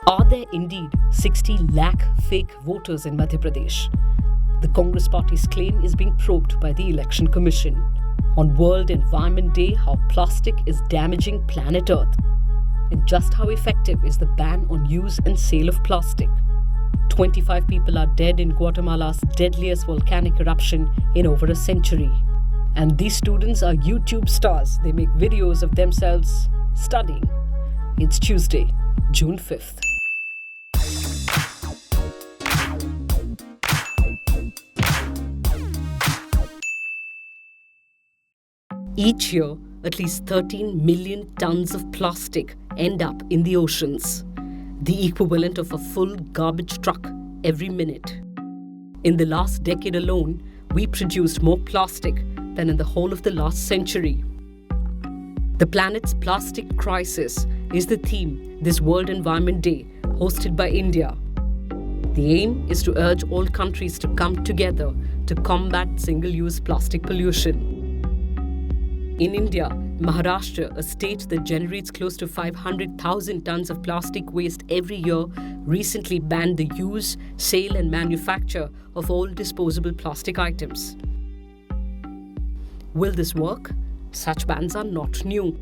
Are there indeed 60 lakh fake voters in Madhya Pradesh? The Congress party's claim is being probed by the Election Commission. On World Environment Day, how plastic is damaging planet Earth. And just how effective is the ban on use and sale of plastic? 25 people are dead in Guatemala's deadliest volcanic eruption in over a century. And these students are YouTube stars. They make videos of themselves studying. It's Tuesday, June 5th. Each year, at least 13 million tons of plastic end up in the oceans, the equivalent of a full garbage truck every minute. In the last decade alone, we produced more plastic than in the whole of the last century. The planet's plastic crisis is the theme this World Environment Day, hosted by India. The aim is to urge all countries to come together to combat single-use plastic pollution. In India, Maharashtra, a state that generates close to 500,000 tons of plastic waste every year, recently banned the use, sale and manufacture of all disposable plastic items. Will this work? Such bans are not new.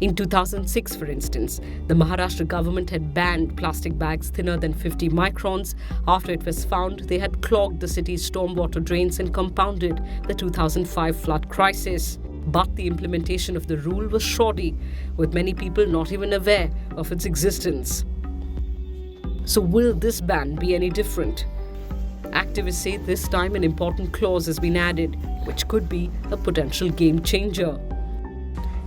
In 2006, for instance, the Maharashtra government had banned plastic bags thinner than 50 microns after it was found they had clogged the city's stormwater drains and compounded the 2005 flood crisis. But the implementation of the rule was shoddy, with many people not even aware of its existence. So will this ban be any different? Activists say this time an important clause has been added, which could be a potential game changer.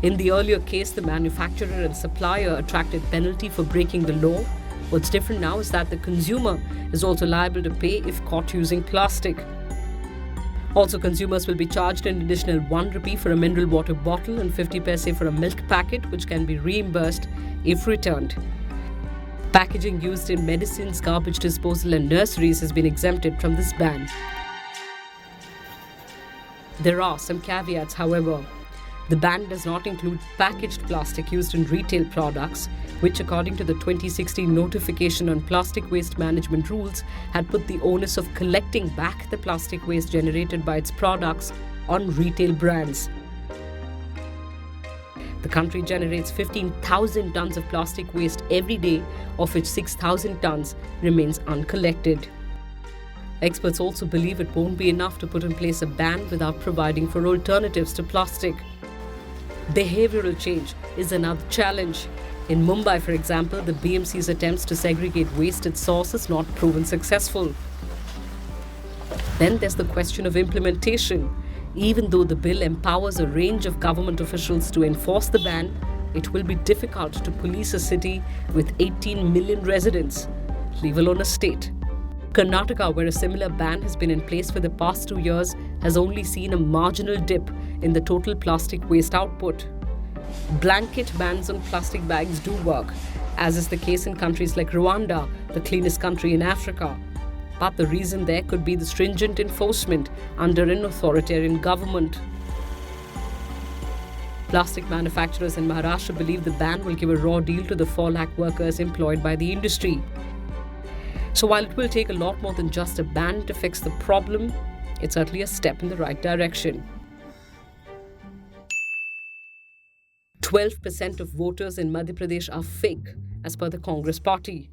In the earlier case, the manufacturer and supplier attracted penalty for breaking the law. What's different now is that the consumer is also liable to pay if caught using plastic. Also, consumers will be charged an additional 1 rupee for a mineral water bottle and 50 paise for a milk packet, which can be reimbursed if returned. Packaging used in medicines, garbage disposal and nurseries has been exempted from this ban. There are some caveats, however. The ban does not include packaged plastic used in retail products, which, according to the 2016 notification on plastic waste management rules, had put the onus of collecting back the plastic waste generated by its products on retail brands. The country generates 15,000 tons of plastic waste every day, of which 6,000 tons remains uncollected. Experts also believe it won't be enough to put in place a ban without providing for alternatives to plastic. Behavioral change is another challenge. In Mumbai, for example, the BMC's attempts to segregate waste at source has not proven successful. Then there's the question of implementation. Even though the bill empowers a range of government officials to enforce the ban, it will be difficult to police a city with 18 million residents, leave alone a state. Karnataka, where a similar ban has been in place for the past 2 years, has only seen a marginal dip in the total plastic waste output. Blanket bans on plastic bags do work, as is the case in countries like Rwanda, the cleanest country in Africa. But the reason there could be the stringent enforcement under an authoritarian government. Plastic manufacturers in Maharashtra believe the ban will give a raw deal to the 4 lakh workers employed by the industry. So while it will take a lot more than just a ban to fix the problem, it's certainly a step in the right direction. 12% of voters in Madhya Pradesh are fake, as per the Congress party.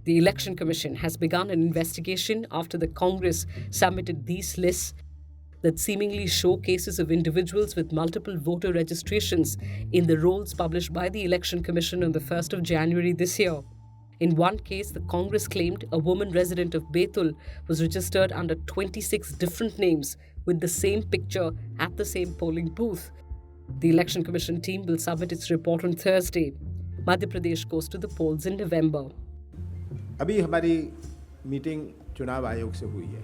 The Election Commission has begun an investigation after the Congress submitted these lists that seemingly show cases of individuals with multiple voter registrations in the rolls published by the Election Commission on the 1st of January this year. In one case, the Congress claimed a woman resident of Betul was registered under 26 different names with the same picture at the same polling booth. The Election Commission team will submit its report on Thursday. Madhya Pradesh goes to the polls in November. अभी हमारी meeting चुनाव आयोग से हुई है।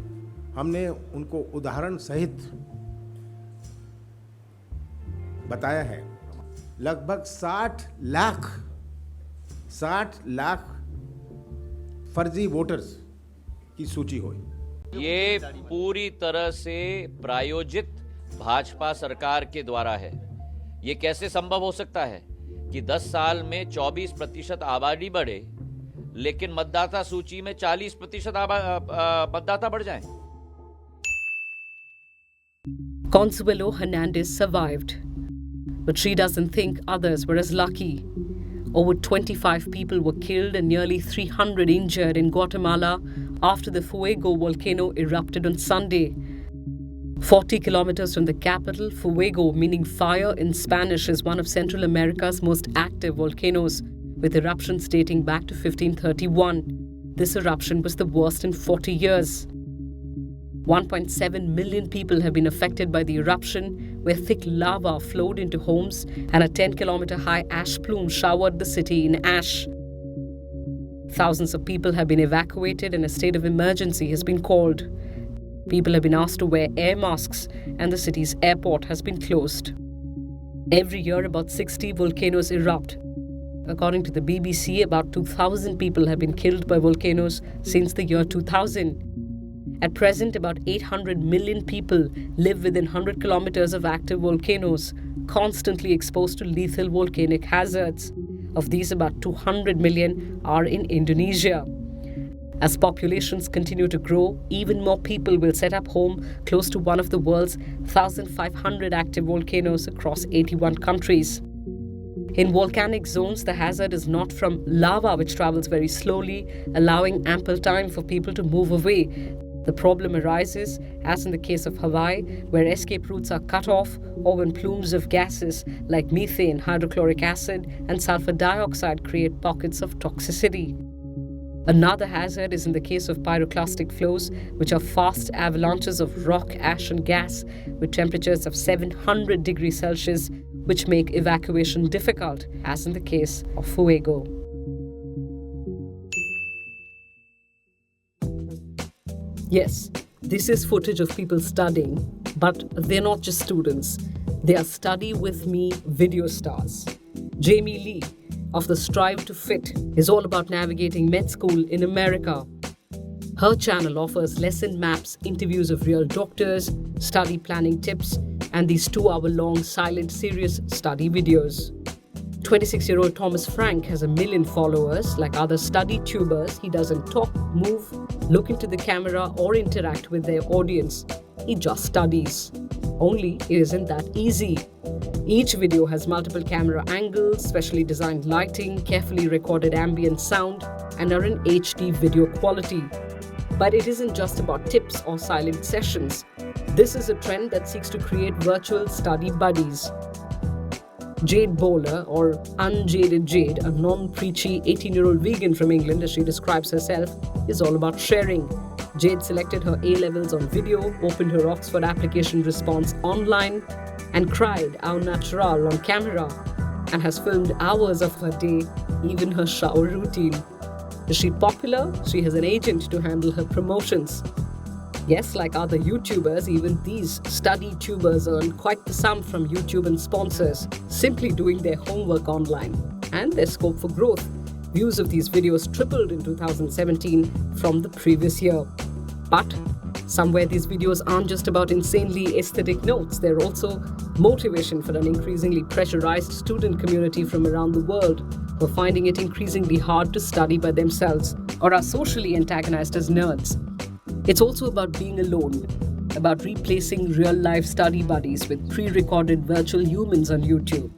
हमने उनको उदाहरण सहित बताया है। लगभग 60 लाख फर्जी वोटर्स की सूची हुई। ये पूरी तरह से प्रायोजित भाजपा सरकार के द्वारा है। ये कैसे संभव हो सकता है कि 10 साल में 24% आबादी बढ़े, लेकिन मतदाता सूची में 40% मतदाता बढ़ जाएं। Consuelo Hernandez survived, but she doesn't think others were as lucky. Over 25 people were killed and nearly 300 injured in Guatemala after the Fuego volcano erupted on Sunday. 40 kilometers from the capital, Fuego, meaning fire in Spanish, is one of Central America's most active volcanoes, with eruptions dating back to 1531. This eruption was the worst in 40 years. 1.7 million people have been affected by the eruption, where thick lava flowed into homes and a 10-kilometer-high ash plume showered the city in ash. Thousands of people have been evacuated and a state of emergency has been called. People have been asked to wear air masks and the city's airport has been closed. Every year, about 60 volcanoes erupt. According to the BBC, about 2,000 people have been killed by volcanoes since the year 2000. At present, about 800 million people live within 100 kilometers of active volcanoes, constantly exposed to lethal volcanic hazards. Of these, about 200 million are in Indonesia. As populations continue to grow, even more people will set up home close to one of the world's 1,500 active volcanoes across 81 countries. In volcanic zones, the hazard is not from lava, which travels very slowly, allowing ample time for people to move away. The problem arises, as in the case of Hawaii, where escape routes are cut off, or when plumes of gases like methane, hydrochloric acid, and sulfur dioxide create pockets of toxicity. Another hazard is in the case of pyroclastic flows, which are fast avalanches of rock, ash, and gas with temperatures of 700 degrees Celsius, which make evacuation difficult, as in the case of Fuego. Yes, this is footage of people studying, but they're not just students. They are Study With Me video stars. Jamie Lee of the Strive to Fit is all about navigating med school in America. Her channel offers lesson maps, interviews of real doctors, study planning tips, and these 2-hour-long silent serious study videos. 26-year-old Thomas Frank has 1 million followers. Like other study tubers, he doesn't talk, move, look into the camera, or interact with their audience. He just studies. Only it isn't that easy. Each video has multiple camera angles, specially designed lighting, carefully recorded ambient sound, and are in HD video quality. But it isn't just about tips or silent sessions. This is a trend that seeks to create virtual study buddies. Jade Bowler, or Unjaded Jade, a non-preachy 18-year-old vegan from England, as she describes herself, is all about sharing. Jade selected her A-levels on video, opened her Oxford application response online, and cried au natural on camera, and has filmed hours of her day, even her shower routine. Is she popular? She has an agent to handle her promotions. Yes, like other YouTubers, even these study tubers earn quite the sum from YouTube and sponsors, simply doing their homework online. And there's scope for growth. Views of these videos tripled in 2017 from the previous year. But somewhere these videos aren't just about insanely aesthetic notes. They're also motivation for an increasingly pressurized student community from around the world who are finding it increasingly hard to study by themselves or are socially antagonized as nerds. It's also about being alone, about replacing real-life study buddies with pre-recorded virtual humans on YouTube.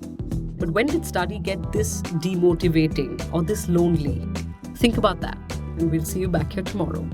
But when did study get this demotivating or this lonely? Think about that, and we'll see you back here tomorrow.